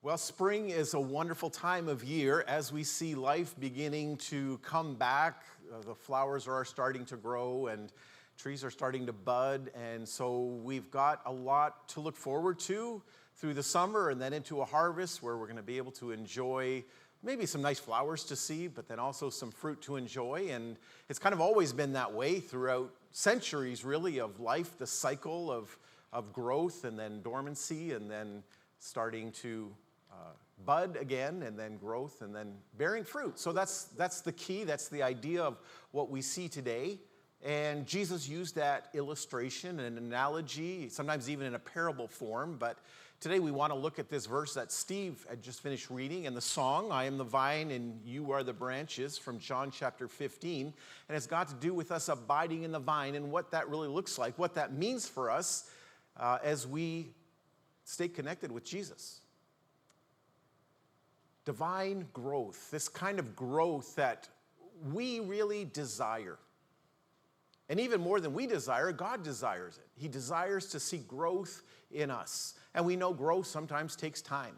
Well, spring is a wonderful time of year as we see life beginning to come back. The flowers are starting to grow and trees are starting to bud. And so we've got a lot to look forward to through the summer and then into a harvest where we're going to be able to enjoy maybe some nice flowers to see, but then also some fruit to enjoy. And it's kind of always been that way throughout centuries, really, of life, the cycle of growth and then dormancy and then starting to bud again, and then growth, and then bearing fruit. So that's the key. That's the idea of what we see today. And Jesus used that illustration and analogy, sometimes even in a parable form. But today we want to look at this verse that Steve had just finished reading, and the song, I am the vine and you are the branches, from John chapter 15. And it's got to do with us abiding in the vine and what that really looks like, what that means for us as we stay connected with Jesus. Divine growth, this kind of growth that we really desire. And even more than we desire, God desires it. He desires to see growth in us. And we know growth sometimes takes time.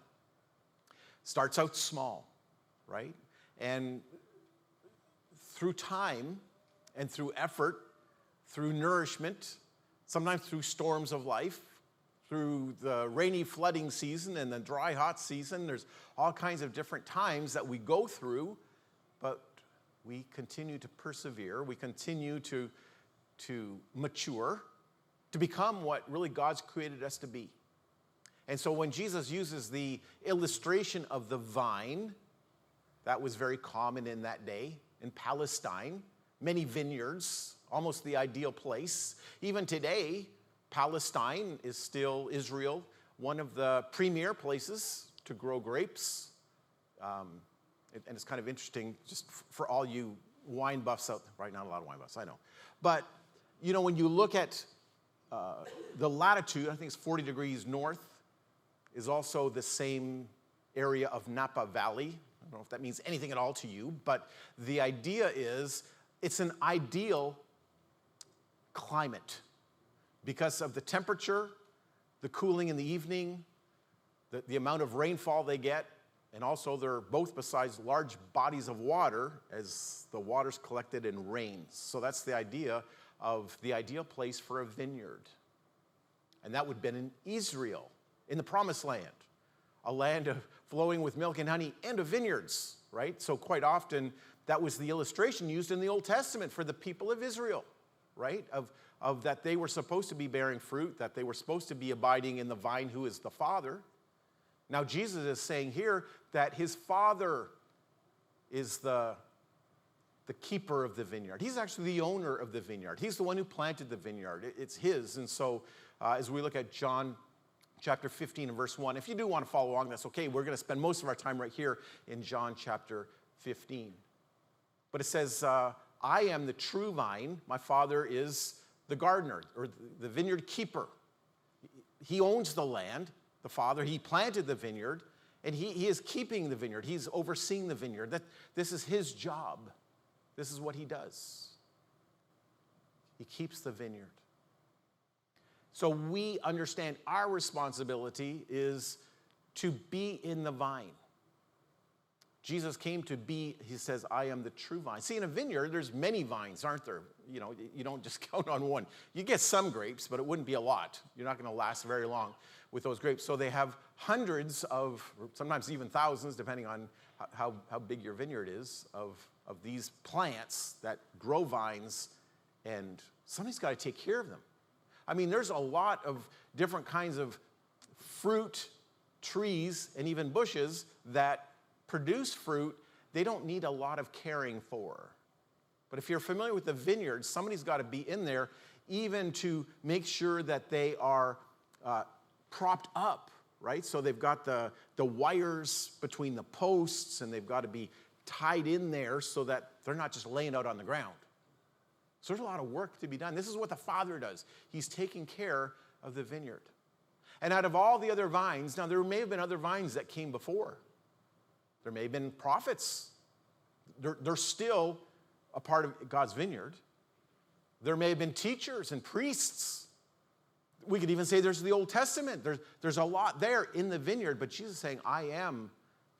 Starts out small, right? And through time and through effort, through nourishment, sometimes through storms of life, through the rainy flooding season and the dry hot season, there's all kinds of different times that we go through, but we continue to persevere. We continue to mature, to become what really God's created us to be. And so when Jesus uses the illustration of the vine, that was very common in that day in Palestine, many vineyards, almost the ideal place. Even today, Palestine is still, Israel, one of the premier places to grow grapes. And it's kind of interesting just for all you wine buffs out there. Right, not a lot of wine buffs, I know. But, you know, when you look at the latitude, I think it's 40 degrees north, is also the same area of Napa Valley. I don't know if that means anything at all to you, but the idea is it's an ideal climate because of the temperature, the cooling in the evening, the amount of rainfall they get, and also they're both besides large bodies of water as the water's collected and rains. So that's the idea of the ideal place for a vineyard. And that would have been in Israel, in the Promised Land, a land of flowing with milk and honey and of vineyards, right? So quite often that was the illustration used in the Old Testament for the people of Israel, right? Of that they were supposed to be bearing fruit, that they were supposed to be abiding in the vine who is the Father. Now Jesus is saying here that his Father is the keeper of the vineyard. He's actually the owner of the vineyard. He's the one who planted the vineyard. It's his. And so as we look at John chapter 15 and verse 1, if you do want to follow along, that's okay. We're going to spend most of our time right here in John chapter 15. But it says, I am the true vine. My Father is the gardener, or the vineyard keeper. He owns the land, the Father. He planted the vineyard, and he is keeping the vineyard. He's overseeing the vineyard. This is his job. This is what he does. He keeps the vineyard. So we understand our responsibility is to be in the vine. Jesus came to be, he says, I am the true vine. See, in a vineyard, there's many vines, aren't there? You know, you don't just count on one. You get some grapes, but it wouldn't be a lot. You're not going to last very long with those grapes. So they have hundreds of, sometimes even thousands, depending on how big your vineyard is, of these plants that grow vines, and somebody's got to take care of them. I mean, there's a lot of different kinds of fruit, trees, and even bushes that produce fruit. They don't need a lot of caring for. But if you're familiar with the vineyard, somebody's got to be in there even to make sure that they are propped up, right? So they've got the wires between the posts, and they've got to be tied in there so that they're not just laying out on the ground. So there's a lot of work to be done. This is what the Father does. He's taking care of the vineyard. And out of all the other vines, now there may have been other vines that came before. There may have been prophets. They're still a part of God's vineyard. There may have been teachers and priests. We could even say there's the Old Testament. There's a lot there in the vineyard, but Jesus is saying, I am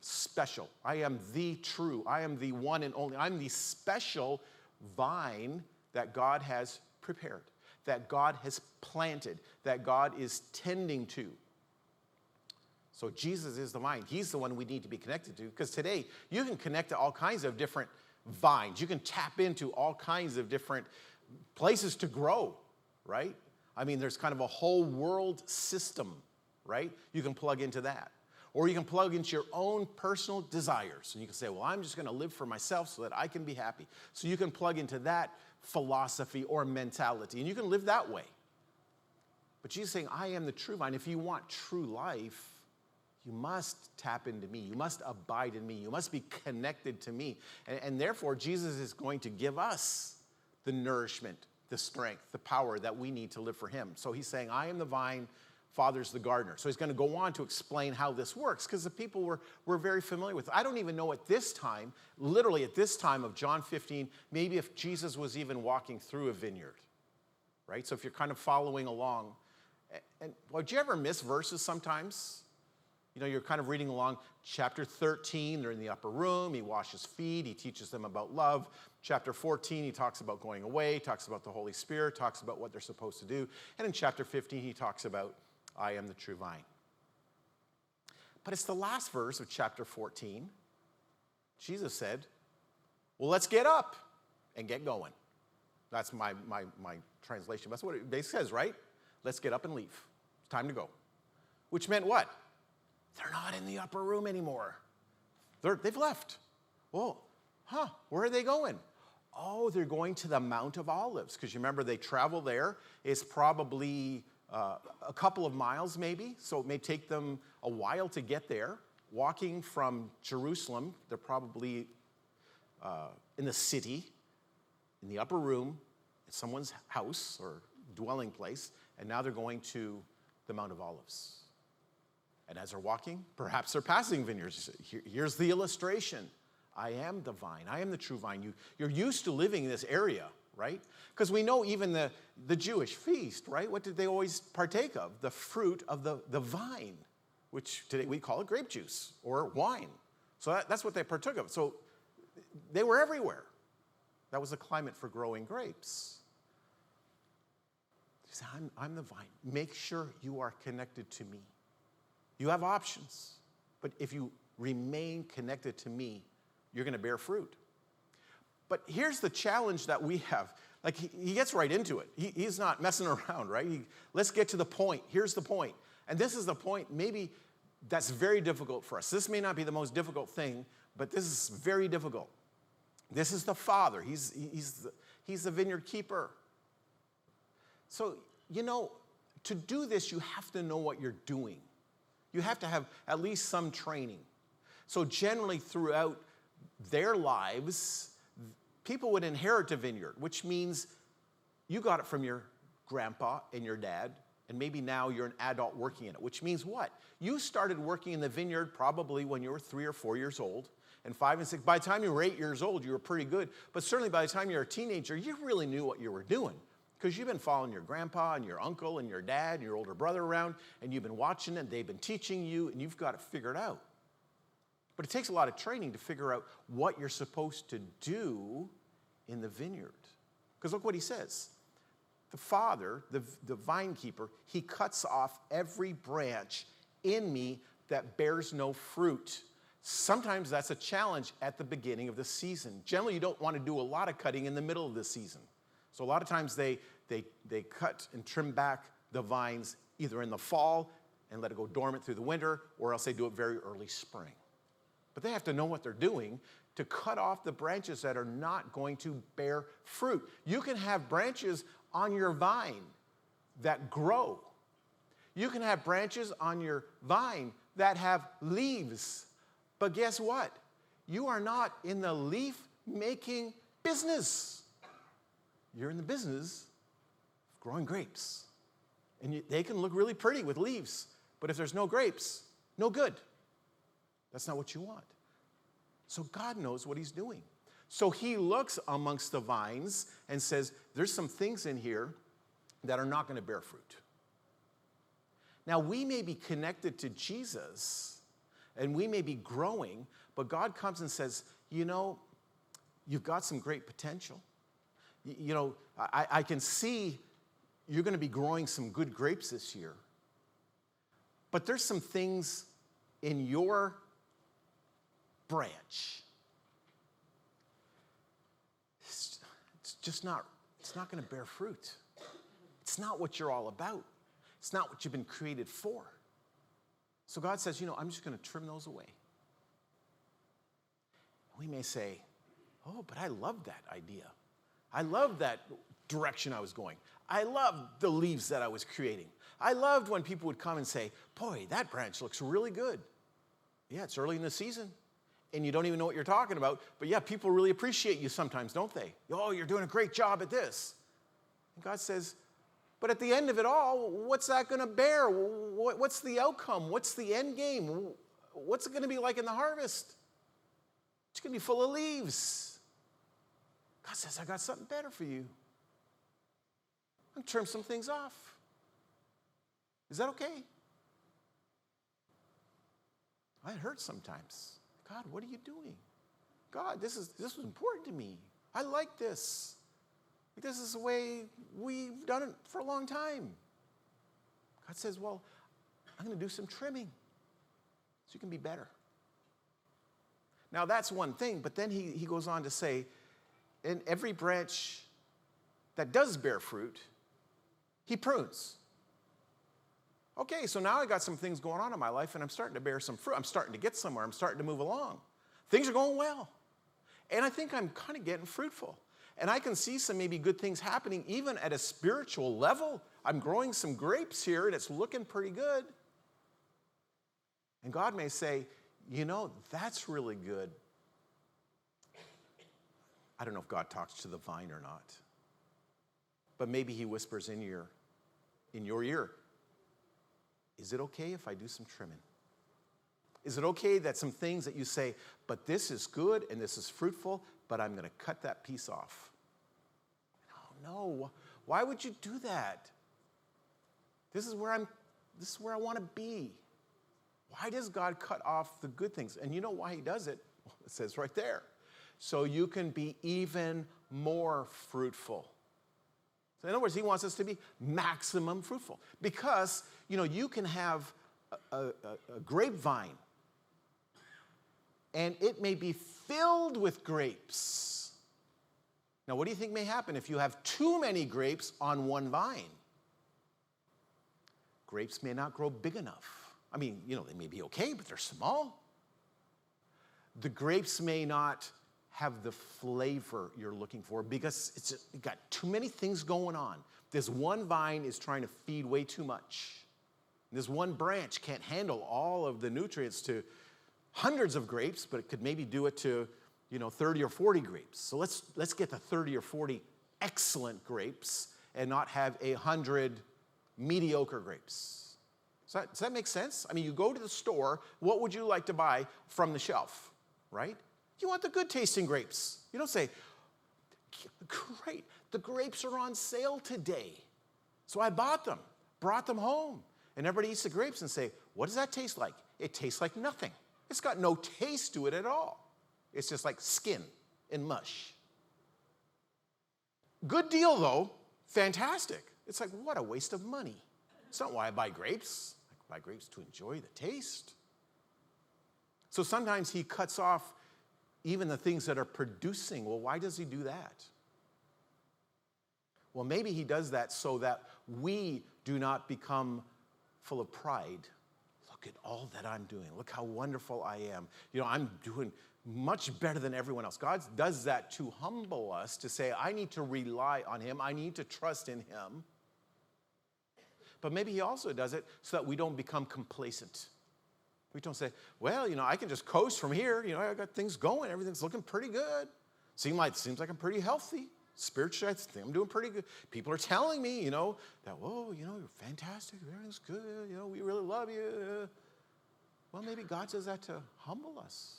special. I am the true. I am the one and only. I'm the special vine that God has prepared, that God has planted, that God is tending to. So Jesus is the vine. He's the one we need to be connected to, because today you can connect to all kinds of different vines. You can tap into all kinds of different places to grow, right? I mean, there's kind of a whole world system, right? You can plug into that. Or you can plug into your own personal desires. And you can say, well, I'm just going to live for myself so that I can be happy. So you can plug into that philosophy or mentality, and you can live that way. But Jesus is saying, I am the true vine. If you want true life, you must tap into me. You must abide in me. You must be connected to me. And therefore, Jesus is going to give us the nourishment, the strength, the power that we need to live for him. So he's saying, I am the vine, Father's the gardener. So he's going to go on to explain how this works, because the people were very familiar with it. I don't even know at this time, literally at this time of John 15, maybe if Jesus was even walking through a vineyard, right? So if you're kind of following along, and well, did you ever miss verses sometimes? You know, you're kind of reading along chapter 13, they're in the upper room, he washes feet, he teaches them about love. Chapter 14, he talks about going away, talks about the Holy Spirit, talks about what they're supposed to do. And in chapter 15, he talks about, I am the true vine. But it's the last verse of chapter 14. Jesus said, well, let's get up and get going. That's my translation. That's what it basically says, right? Let's get up and leave. It's time to go. Which meant what? They're not in the upper room anymore. They've left. Well, where are they going? Oh, they're going to the Mount of Olives, because you remember they travel there. It's probably a couple of miles maybe, so it may take them a while to get there. Walking from Jerusalem, they're probably in the city, in the upper room, at someone's house or dwelling place, and now they're going to the Mount of Olives. And as they're walking, perhaps they're passing vineyards. Here's the illustration. I am the vine. I am the true vine. You're used to living in this area, right? Because we know even the Jewish feast, right? What did they always partake of? The fruit of the vine, which today we call it grape juice or wine. So that's what they partook of. So they were everywhere. That was the climate for growing grapes. He said, I'm the vine. Make sure you are connected to me. You have options, but if you remain connected to me, you're going to bear fruit. But here's the challenge that we have. Like, he gets right into it. He's not messing around, right? Let's get to the point. Here's the point. And this is the point maybe that's very difficult for us. This may not be the most difficult thing, but this is very difficult. This is the Father. He's the vineyard keeper. So, you know, to do this, you have to know what you're doing. You have to have at least some training. So generally throughout their lives, people would inherit a vineyard, which means you got it from your grandpa and your dad, and maybe now you're an adult working in it, which means what? You started working in the vineyard probably when you were 3 or 4 years old, and 5 and 6. By the time you were 8 years old, you were pretty good. But certainly by the time you were a teenager, you really knew what you were doing, because you've been following your grandpa and your uncle and your dad and your older brother around, and you've been watching it, and they've been teaching you, and you've got it figured out. But it takes a lot of training to figure out what you're supposed to do in the vineyard. Because look what he says. The Father, the vine keeper, he cuts off every branch in me that bears no fruit. Sometimes that's a challenge at the beginning of the season. Generally, you don't want to do a lot of cutting in the middle of the season. So a lot of times they cut and trim back the vines either in the fall and let it go dormant through the winter, or else they do it very early spring. But they have to know what they're doing to cut off the branches that are not going to bear fruit. You can have branches on your vine that grow. You can have branches on your vine that have leaves. But guess what? You are not in the leaf-making business. You're in the business of growing grapes. And they can look really pretty with leaves, but if there's no grapes, no good. That's not what you want. So God knows what he's doing. So he looks amongst the vines and says, there's some things in here that are not going to bear fruit. Now, we may be connected to Jesus, and we may be growing, but God comes and says, you've got some great potential. I can see you're going to be growing some good grapes this year. But there's some things in your branch. It's not going to bear fruit. It's not what you're all about. It's not what you've been created for. So God says, I'm just going to trim those away. We may say, oh, but I love that idea. I love that direction I was going. I loved the leaves that I was creating. I loved when people would come and say, boy, that branch looks really good. Yeah, it's early in the season, and you don't even know what you're talking about. But yeah, people really appreciate you sometimes, don't they? Oh, you're doing a great job at this. And God says, but at the end of it all, what's that going to bear? What's the outcome? What's the end game? What's it going to be like in the harvest? It's going to be full of leaves. God says, I got something better for you. I'm going to trim some things off. Is that okay? I hurt sometimes. God, what are you doing? God, this was important to me. I like this. This is the way we've done it for a long time. God says, well, I'm going to do some trimming so you can be better. Now, that's one thing, but then he goes on to say, in every branch that does bear fruit, he prunes. Okay, so now I got some things going on in my life, and I'm starting to bear some fruit. I'm starting to get somewhere. I'm starting to move along. Things are going well. And I think I'm kind of getting fruitful. And I can see some maybe good things happening even at a spiritual level. I'm growing some grapes here, and it's looking pretty good. And God may say, that's really good. I don't know if God talks to the vine or not. But maybe he whispers in your ear, is it okay if I do some trimming? Is it okay that some things that you say, but this is good and this is fruitful, but I'm going to cut that piece off? No. Why would you do that? This is where I want to be. Why does God cut off the good things? And you know why he does it? Well, it says right there. So you can be even more fruitful. So in other words, he wants us to be maximum fruitful. Because, you can have a grapevine, and it may be filled with grapes. Now, what do you think may happen if you have too many grapes on one vine? Grapes may not grow big enough. I mean, they may be okay, but they're small. The grapes may not have the flavor you're looking for because you've got too many things going on. This one vine is trying to feed way too much. This one branch can't handle all of the nutrients to hundreds of grapes, but it could maybe do it to 30 or 40 grapes. So let's get the 30 or 40 excellent grapes and not have 100 mediocre grapes. Does that make sense? I mean, you go to the store, what would you like to buy from the shelf, right? You want the good tasting grapes. You don't say, great, the grapes are on sale today. So I bought them, brought them home. And everybody eats the grapes and say, what does that taste like? It tastes like nothing. It's got no taste to it at all. It's just like skin and mush. Good deal, though. Fantastic. It's like, what a waste of money. It's not why I buy grapes. I buy grapes to enjoy the taste. So sometimes he cuts off even the things that are producing. Well, why does he do that? Well, maybe he does that so that we do not become full of pride. Look at all that I'm doing. Look how wonderful I am. I'm doing much better than everyone else. God does that to humble us, to say, I need to rely on him. I need to trust in him. But maybe he also does it so that we don't become complacent. We don't say, well, I can just coast from here. I got things going. Everything's looking pretty good. Seems like I'm pretty healthy. Spiritually, I think I'm doing pretty good. People are telling me, that, you're fantastic. Everything's good. We really love you. Well, maybe God does that to humble us,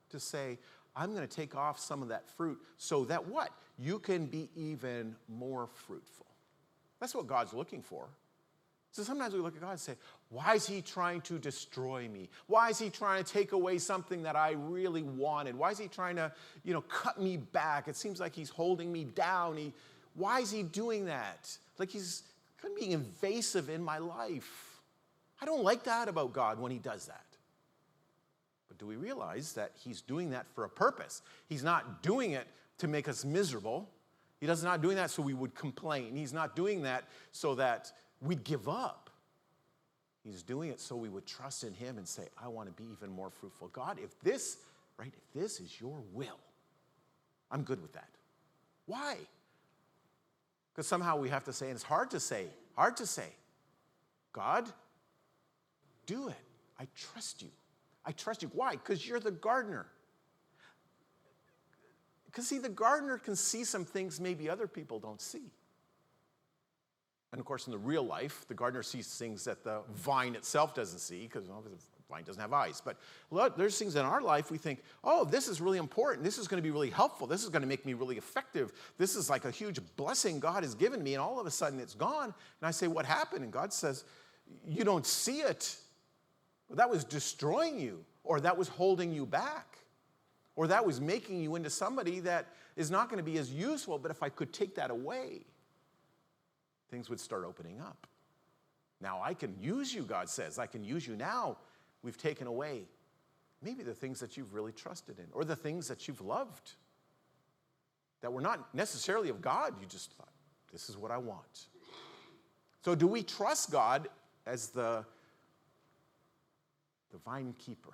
to say, I'm going to take off some of that fruit so that what? You can be even more fruitful. That's what God's looking for. So sometimes we look at God and say, why is he trying to destroy me? Why is he trying to take away something that I really wanted? Why is he trying to, cut me back? It seems like he's holding me down. Why is he doing that? Like he's kind of being invasive in my life. I don't like that about God when he does that. But do we realize that he's doing that for a purpose? He's not doing it to make us miserable. He's not doing that so we would complain. He's not doing that so that we'd give up. He's doing it so we would trust in him and say, I want to be even more fruitful. God, if this is your will, I'm good with that. Why? Because somehow we have to say, and it's hard to say, God, do it. I trust you. I trust you. Why? Because you're the gardener. Because see, the gardener can see some things maybe other people don't see. And of course, in the real life, the gardener sees things that the vine itself doesn't see, because the vine doesn't have eyes. But there's things in our life we think, oh, this is really important. This is going to be really helpful. This is going to make me really effective. This is like a huge blessing God has given me, and all of a sudden it's gone. And I say, what happened? And God says, you don't see it. Well, that was destroying you, or that was holding you back, or that was making you into somebody that is not going to be as useful, but if I could take that away, things would start opening up. Now I can use you, God says. I can use you now. We've taken away maybe the things that you've really trusted in, or the things that you've loved that were not necessarily of God. You just thought, this is what I want. So do we trust God as the vine keeper?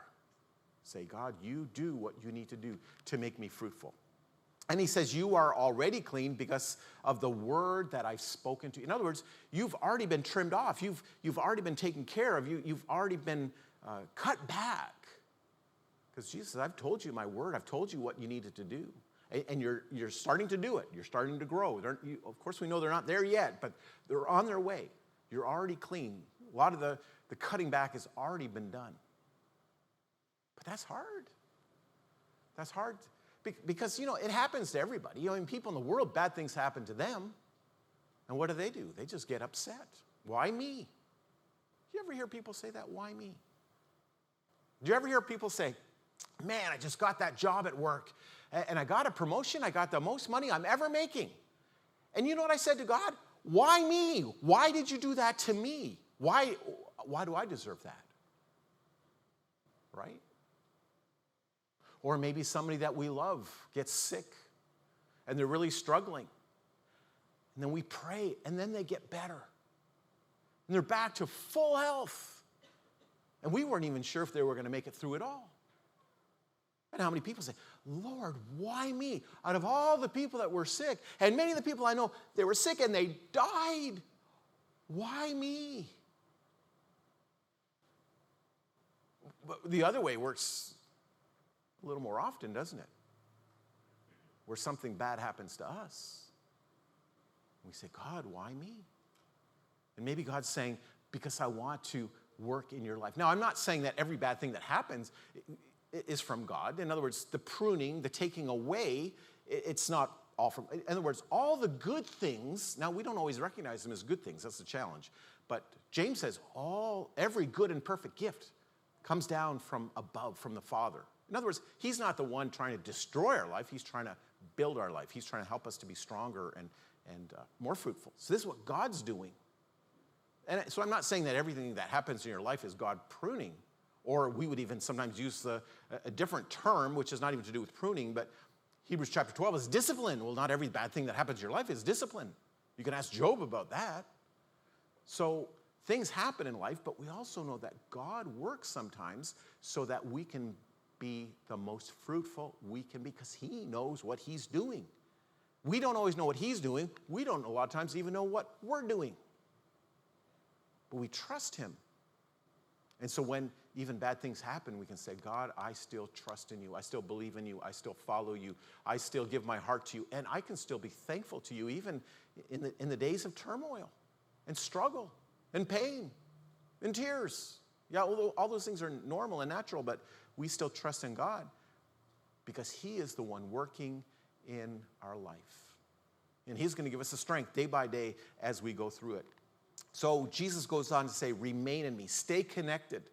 Say, God, you do what you need to do to make me fruitful. And he says, you are already clean because of the word that I've spoken to you. In other words, you've already been trimmed off. You've already been taken care of. You've already been cut back. Because Jesus says, I've told you my word. I've told you what you needed to do. And you're starting to do it. You're starting to grow. Of course, we know they're not there yet, but they're on their way. You're already clean. A lot of the cutting back has already been done. But that's hard. That's hard. Because, it happens to everybody. People in the world, bad things happen to them. And what do? They just get upset. Why me? Do you ever hear people say that? Why me? Do you ever hear people say, man, I just got that job at work, and I got a promotion. I got the most money I'm ever making. And you know what I said to God? Why me? Why did you do that to me? Why do I deserve that? Right? Or maybe somebody that we love gets sick and they're really struggling. And then we pray and then they get better. And they're back to full health. And we weren't even sure if they were going to make it through it all. And how many people say, Lord, why me? Out of all the people that were sick, and many of the people I know, they were sick and they died. Why me? But the other way works a little more often, doesn't it? Where something bad happens to us. We say, God, why me? And maybe God's saying, because I want to work in your life. Now, I'm not saying that every bad thing that happens is from God. In other words, the pruning, the taking away, it's not all from, in other words, all the good things, now we don't always recognize them as good things, that's the challenge. But James says, every good and perfect gift comes down from above, from the Father. In other words, he's not the one trying to destroy our life. He's trying to build our life. He's trying to help us to be stronger and more fruitful. So this is what God's doing. And so I'm not saying that everything that happens in your life is God pruning, or we would even sometimes use a different term, which is not even to do with pruning, but Hebrews chapter 12 is discipline. Well, not every bad thing that happens in your life is discipline. You can ask Job about that. So things happen in life, but we also know that God works sometimes so that we can be the most fruitful we can be, because he knows what he's doing. We don't always know what he's doing. We don't a lot of times even know what we're doing. But we trust him. And so when even bad things happen, we can say, God, I still trust in you. I still believe in you. I still follow you. I still give my heart to you. And I can still be thankful to you even in the days of turmoil and struggle and pain and tears. Yeah, all those things are normal and natural, but we still trust in God because he is the one working in our life. And he's going to give us the strength day by day as we go through it. So Jesus goes on to say, remain in me, stay connected.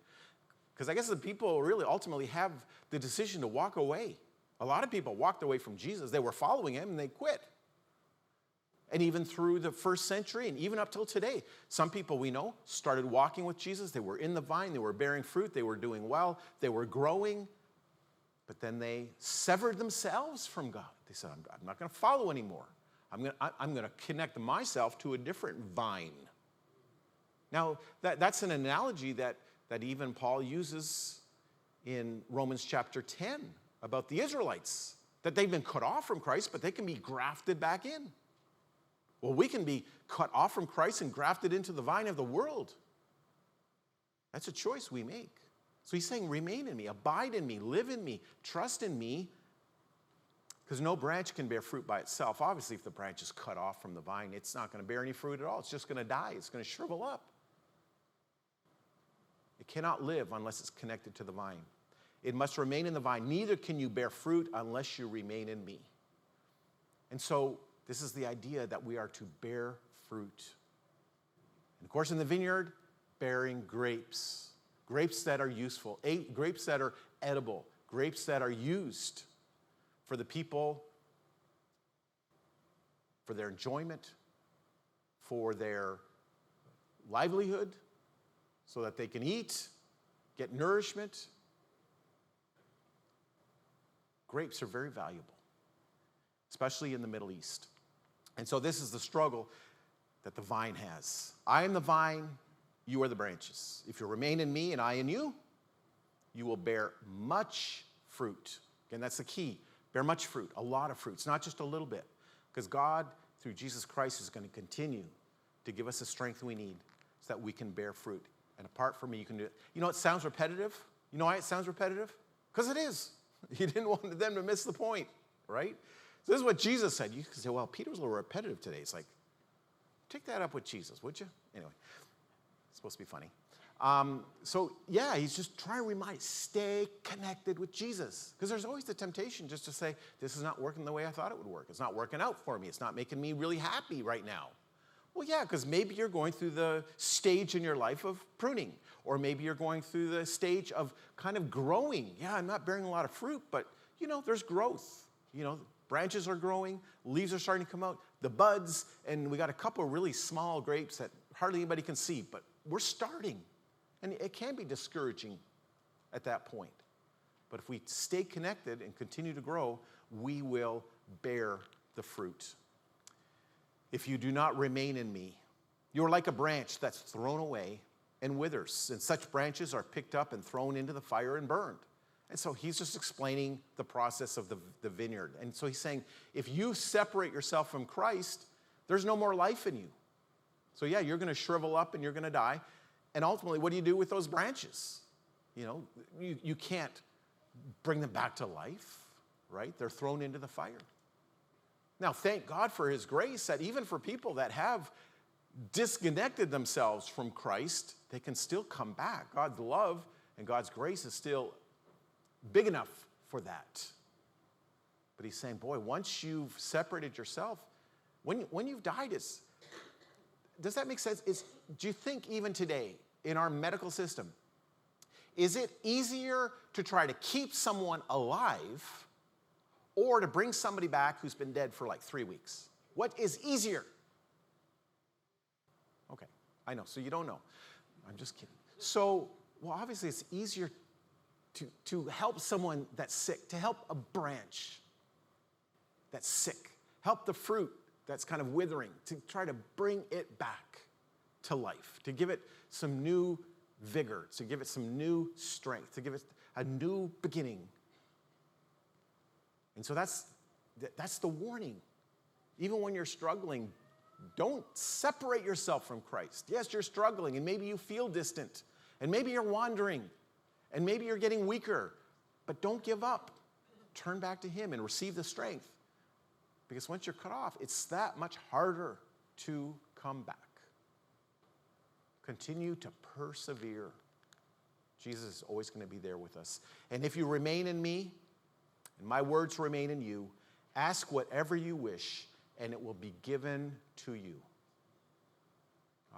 Because I guess the people really ultimately have the decision to walk away. A lot of people walked away from Jesus. They were following him and they quit. And even through the first century and even up till today, some people we know started walking with Jesus. They were in the vine. They were bearing fruit. They were doing well. They were growing. But then they severed themselves from God. They said, I'm not going to follow anymore. I'm going to connect myself to a different vine. Now, that's an analogy that even Paul uses in Romans chapter 10 about the Israelites, that they've been cut off from Christ, but they can be grafted back in. Well, we can be cut off from Christ and grafted into the vine of the world. That's a choice we make. So he's saying, remain in me, abide in me, live in me, trust in me, because no branch can bear fruit by itself. Obviously, if the branch is cut off from the vine, it's not going to bear any fruit at all. It's just going to die. It's going to shrivel up. It cannot live unless it's connected to the vine. It must remain in the vine. Neither can you bear fruit unless you remain in me. And so this is the idea that we are to bear fruit. And of course, in the vineyard, bearing grapes. Grapes that are useful, grapes that are edible, grapes that are used for the people, for their enjoyment, for their livelihood, so that they can eat, get nourishment. Grapes are very valuable, especially in the Middle East. And so this is the struggle that the vine has. I am the vine, you are the branches. If you remain in me and I in you, you will bear much fruit. Again, that's the key. Bear much fruit, a lot of fruit. It's not just a little bit. Because God, through Jesus Christ, is going to continue to give us the strength we need so that we can bear fruit. And apart from me, you can do it. You know, it sounds repetitive. You know why it sounds repetitive? Because it is. You didn't want them to miss the point, right? So this is what Jesus said. You can say, well, Peter was a little repetitive today. It's like, take that up with Jesus, would you? Anyway. Supposed to be funny. He's just trying to remind, stay connected with Jesus. Because there's always the temptation just to say, this is not working the way I thought it would work. It's not working out for me. It's not making me really happy right now. Well, yeah, because maybe you're going through the stage in your life of pruning. Or maybe you're going through the stage of kind of growing. Yeah, I'm not bearing a lot of fruit, but, there's growth. Branches are growing, leaves are starting to come out, the buds, and we got a couple of really small grapes that hardly anybody can see, but we're starting. And it can be discouraging at that point. But if we stay connected and continue to grow, we will bear the fruit. If you do not remain in me, you are like a branch that's thrown away and withers. And such branches are picked up and thrown into the fire and burned. And so he's just explaining the process of the vineyard. And so he's saying, if you separate yourself from Christ, there's no more life in you. So yeah, you're going to shrivel up and you're going to die. And ultimately, what do you do with those branches? You can't bring them back to life, right? They're thrown into the fire. Now, thank God for his grace that even for people that have disconnected themselves from Christ, they can still come back. God's love and God's grace is still big enough for that. But he's saying, boy, once you've separated yourself, when you've died, does that make sense? Do you think even today in our medical system, is it easier to try to keep someone alive or to bring somebody back who's been dead for like 3 weeks? What is easier? Okay, I know, so you don't know. I'm just kidding. So, obviously it's easier to help someone that's sick, to help a branch that's sick, help the fruit that's kind of withering, to try to bring it back to life, to give it some new vigor, to give it some new strength, to give it a new beginning. And so that's the warning. Even when you're struggling, don't separate yourself from Christ. Yes, you're struggling, and maybe you feel distant, and maybe you're wandering, and maybe you're getting weaker, but don't give up. Turn back to him and receive the strength. Because once you're cut off, it's that much harder to come back. Continue to persevere. Jesus is always going to be there with us. And if you remain in me, and my words remain in you, ask whatever you wish, and it will be given to you.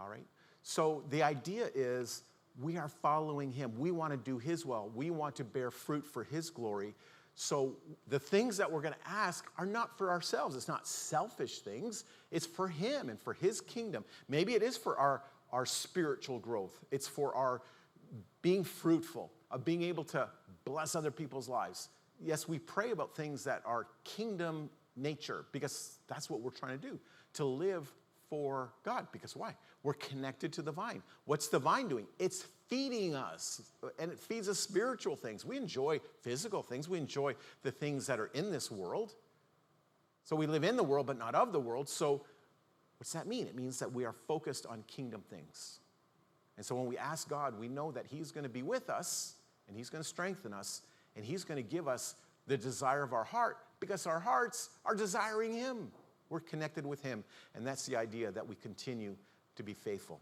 All right? So the idea is we are following him. We want to do his will. We want to bear fruit for his glory. So the things that we're going to ask are not for ourselves. It's not selfish things. It's for him and for his kingdom. Maybe it is for our spiritual growth. It's for our being fruitful, of being able to bless other people's lives. Yes, we pray about things that are kingdom nature because that's what we're trying to do, to live for God. Because why? We're connected to the vine. What's the vine doing? It's feeding us, and it feeds us spiritual things. We enjoy physical things. We enjoy the things that are in this world. So we live in the world, but not of the world. So what's that mean? It means that we are focused on kingdom things. And so when we ask God, we know that he's going to be with us, and he's going to strengthen us, and he's going to give us the desire of our heart because our hearts are desiring him. We're connected with him, and that's the idea, that we continue to be faithful.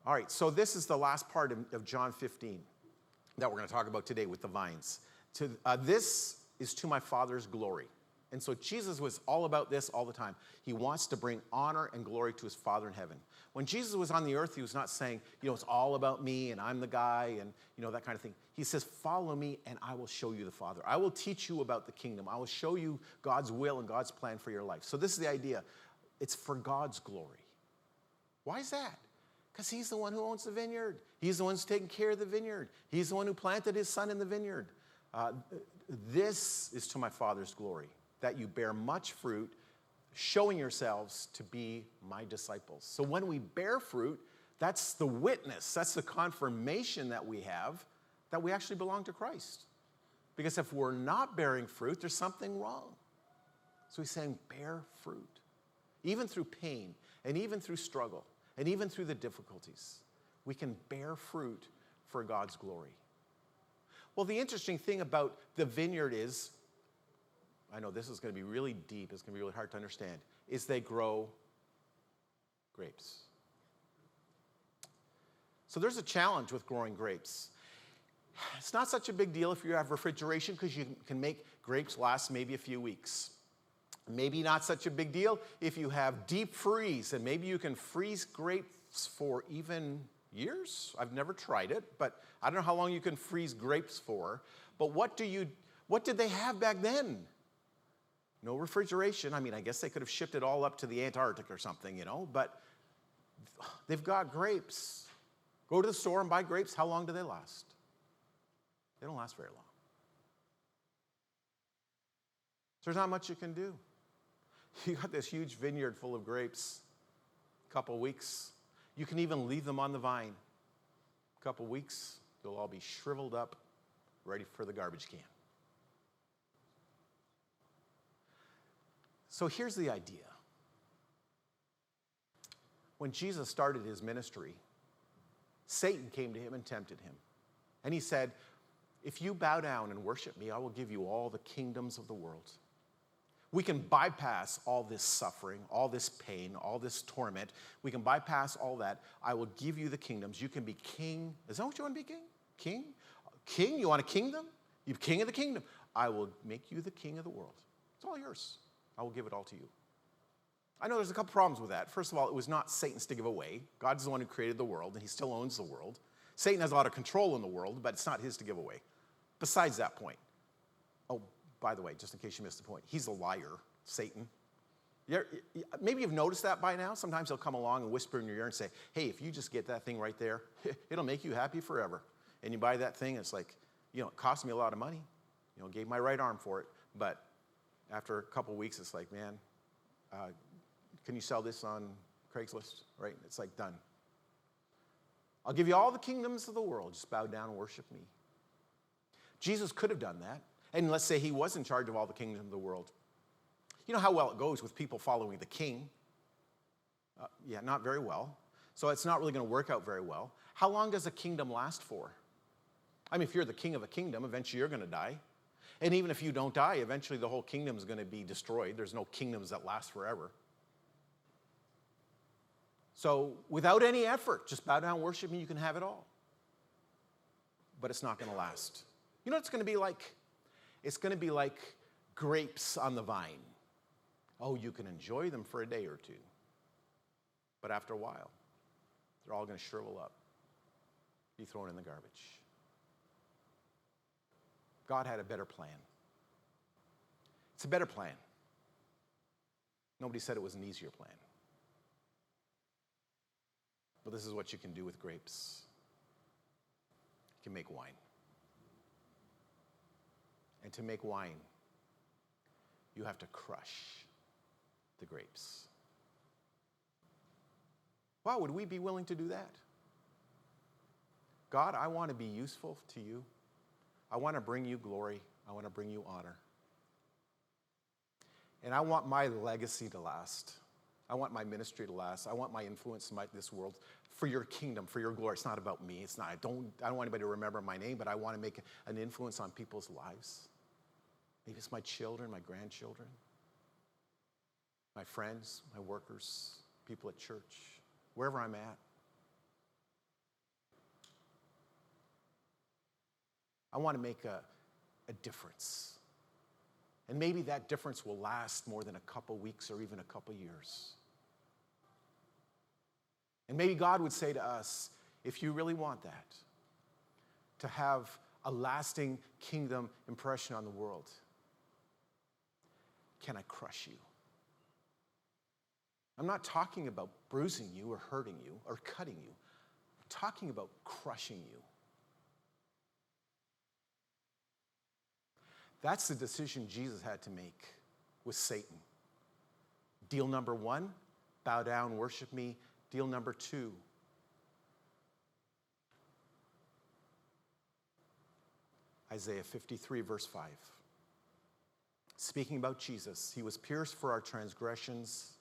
All right, so this is the last part of John 15 that we're going to talk about today with the vines. This is to my Father's glory. And so Jesus was all about this all the time. He wants to bring honor and glory to his Father in heaven. When Jesus was on the earth, he was not saying, it's all about me and I'm the guy and, that kind of thing. He says, follow me and I will show you the Father. I will teach you about the kingdom. I will show you God's will and God's plan for your life. So this is the idea. It's for God's glory. Why is that? Because he's the one who owns the vineyard. He's the one who's taking care of the vineyard. He's the one who planted his son in the vineyard. This is to my Father's glory, that you bear much fruit, showing yourselves to be my disciples. So when we bear fruit, that's the witness, that's the confirmation that we have that we actually belong to Christ. Because if we're not bearing fruit, there's something wrong. So he's saying bear fruit, even through pain, and even through struggle, and even through the difficulties. We can bear fruit for God's glory. Well, the interesting thing about the vineyard is, I know this is going to be really deep, it's going to be really hard to understand, is they grow grapes. So there's a challenge with growing grapes. It's not such a big deal if you have refrigeration because you can make grapes last maybe a few weeks. Maybe not such a big deal if you have deep freeze, and maybe you can freeze grapes for even years. I've never tried it, but I don't know how long you can freeze grapes for. But what did they have back then? No refrigeration. I mean, I guess they could have shipped it all up to the Antarctic or something, but they've got grapes. Go to the store and buy grapes. How long do they last? They don't last very long. So there's not much you can do. You got this huge vineyard full of grapes. A couple weeks. You can even leave them on the vine. A couple weeks, they'll all be shriveled up, ready for the garbage can. So here's the idea. When Jesus started his ministry, Satan came to him and tempted him. And he said, if you bow down and worship me, I will give you all the kingdoms of the world. We can bypass all this suffering, all this pain, all this torment. We can bypass all that. I will give you the kingdoms. You can be king. Is that what you want to be, king? King? King? You want a kingdom? You're king of the kingdom. I will make you the king of the world. It's all yours. I will give it all to you. I know there's a couple problems with that. First of all, it was not Satan's to give away. God's the one who created the world, and he still owns the world. Satan has a lot of control in the world, but it's not his to give away. Besides that point, oh, by the way, just in case you missed the point, he's a liar, Satan. Maybe you've noticed that by now. Sometimes he'll come along and whisper in your ear and say, hey, if you just get that thing right there, it'll make you happy forever. And you buy that thing, it's like, it cost me a lot of money. Gave my right arm for it. But after a couple weeks, it's like, man, can you sell this on Craigslist? Right? It's like, done. I'll give you all the kingdoms of the world. Just bow down and worship me. Jesus could have done that. And let's say he was in charge of all the kingdoms of the world. You know how well it goes with people following the king? Not very well. So it's not really going to work out very well. How long does a kingdom last for? I mean, if you're the king of a kingdom, eventually you're going to die. And even if you don't die, eventually the whole kingdom is going to be destroyed. There's no kingdoms that last forever. So without any effort, just bow down, worship me, you can have it all. But it's not going to last. You know what it's going to be like? It's going to be like grapes on the vine. Oh, you can enjoy them for a day or two. But after a while, They're all going to shrivel up, be thrown in the garbage. God had a better plan. It's a better plan. Nobody said it was an easier plan. But this is what you can do with grapes. You can make wine. And to make wine, you have to crush the grapes. Wow, would we be willing to do that? God, I want to be useful to you. I want to bring you glory. I want to bring you honor. And I want my legacy to last. I want my ministry to last. I want my influence in this world for your kingdom, for your glory. It's not about me. It's not. I don't want anybody to remember my name, but I want to make an influence on people's lives. Maybe it's my children, my grandchildren, my friends, my workers, people at church, wherever I'm at. I want to make a difference. And maybe that difference will last more than a couple weeks or even a couple years. And maybe God would say to us, if you really want that, to have a lasting kingdom impression on the world, can I crush you? I'm not talking about bruising you or hurting you or cutting you. I'm talking about crushing you. That's the decision Jesus had to make with Satan. Deal number 1, bow down, worship me. Deal number 2, Isaiah 53, verse 5. Speaking about Jesus, he was pierced for our transgressions.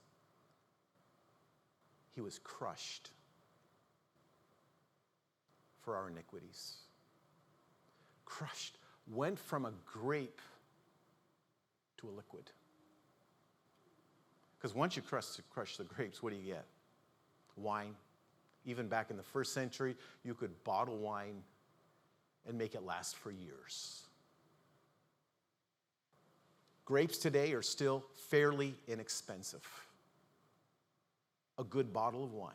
He was crushed for our iniquities. Crushed. Went from a grape to a liquid. Because once you crush the grapes, what do you get? Wine. Even back in the first century, you could bottle wine and make it last for years. Grapes today are still fairly inexpensive. A good bottle of wine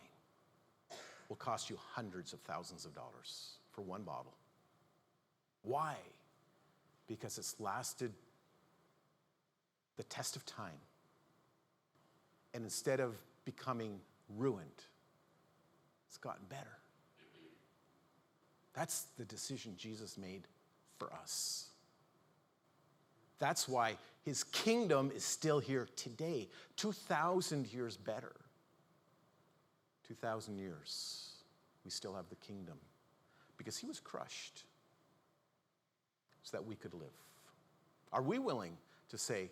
will cost you hundreds of thousands of dollars for one bottle. Why? Because it's lasted the test of time. And instead of becoming ruined, it's gotten better. That's the decision Jesus made for us. That's why his kingdom is still here today, 2,000 years better. 2,000 years, we still have the kingdom because he was crushed so that we could live. Are we willing to say,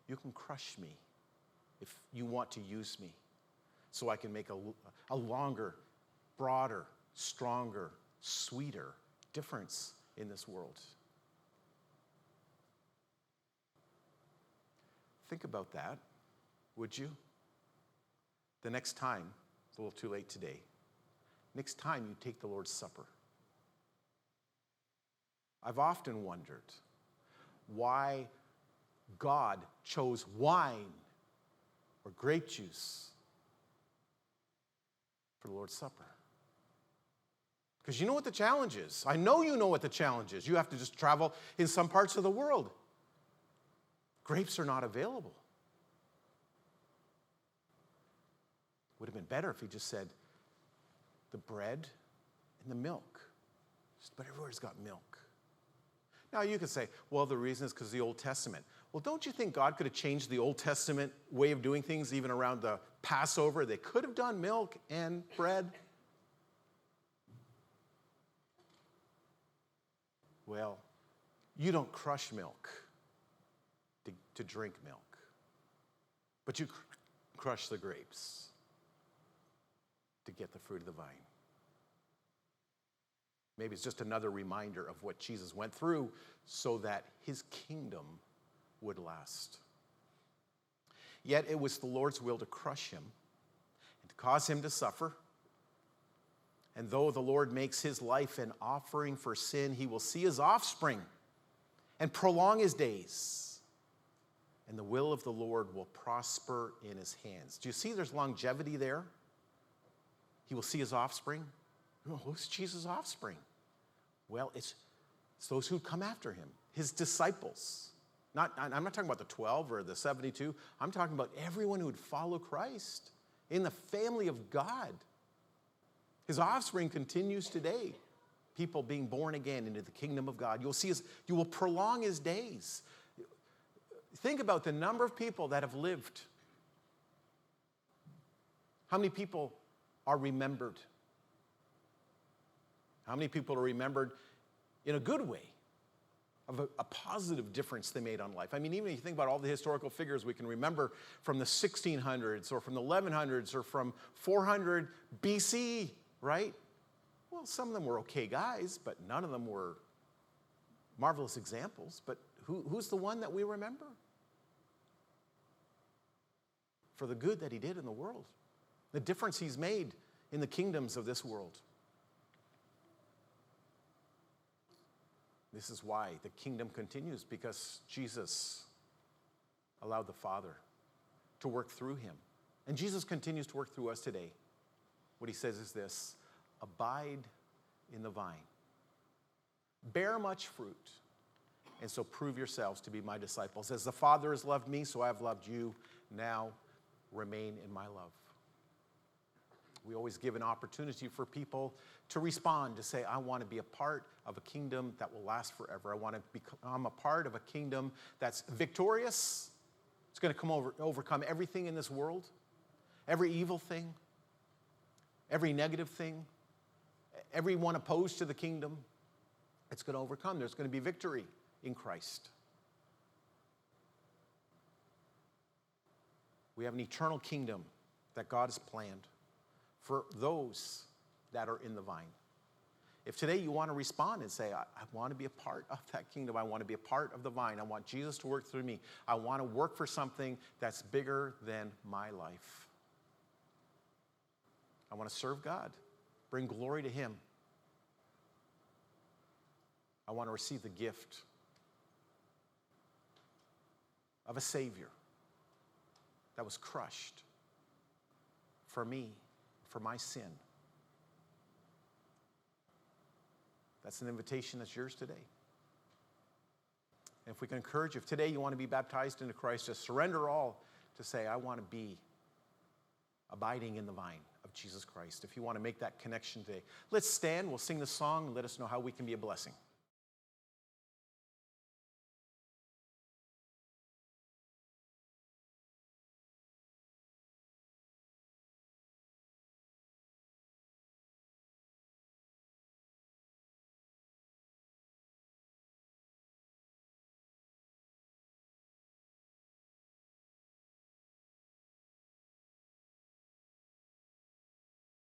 you can crush me if you want to use me so I can make a longer, broader, stronger, sweeter difference in this world? Think about that, would you? The next time, it's a little too late today, next time you take the Lord's Supper, I've often wondered why God chose wine or grape juice for the Lord's Supper. Because you know what the challenge is. I know you know what the challenge is. You have to just travel in some parts of the world. Grapes are not available. Would have been better if he just said the bread and the milk. But everywhere's got milk. Now you could say, well, the reason is because of the Old Testament. Well, don't you think God could have changed the Old Testament way of doing things even around the Passover? They could have done milk and bread. Well, you don't crush milk to drink milk, but you crush the grapes to get the fruit of the vine. Maybe it's just another reminder of what Jesus went through so that his kingdom would last. Yet it was the Lord's will to crush him and to cause him to suffer. And though the Lord makes his life an offering for sin, he will see his offspring and prolong his days. And the will of the Lord will prosper in his hands. Do you see there's longevity there? He will see his offspring. Oh, who's Jesus' offspring? Well, it's those who come after him, his disciples. I'm not talking about the 12 or the 72. I'm talking about everyone who would follow Christ in the family of God. His offspring continues today. People being born again into the kingdom of God. You will prolong his days. Think about the number of people that have lived. How many people are remembered? How many people are remembered in a good way, of a positive difference they made on life? I mean, even if you think about all the historical figures we can remember from the 1600s or from the 1100s or from 400 BC, right? Well, some of them were okay guys, but none of them were marvelous examples. But who's the one that we remember? For the good that he did in the world, the difference he's made in the kingdoms of this world. This is why the kingdom continues, because Jesus allowed the Father to work through him. And Jesus continues to work through us today. What he says is this: abide in the vine. Bear much fruit, and so prove yourselves to be my disciples. As the Father has loved me, so I have loved you. Now remain in my love. We always give an opportunity for people to respond, to say, I want to be a part of a kingdom that will last forever. I want to become a part of a kingdom that's victorious. It's going to overcome everything in this world, every evil thing, every negative thing, everyone opposed to the kingdom. It's going to overcome. There's going to be victory in Christ. We have an eternal kingdom that God has planned for those that are in the vine. If today you want to respond and say, I want to be a part of that kingdom, I want to be a part of the vine, I want Jesus to work through me, I want to work for something that's bigger than my life. I want to serve God, bring glory to him. I want to receive the gift of a Savior that was crushed for me, for my sin. That's an invitation that's yours today. And if we can encourage you, if today you want to be baptized into Christ, just surrender all to say, I want to be abiding in the vine of Jesus Christ. If you want to make that connection today, let's stand, we'll sing the song, and let us know how we can be a blessing.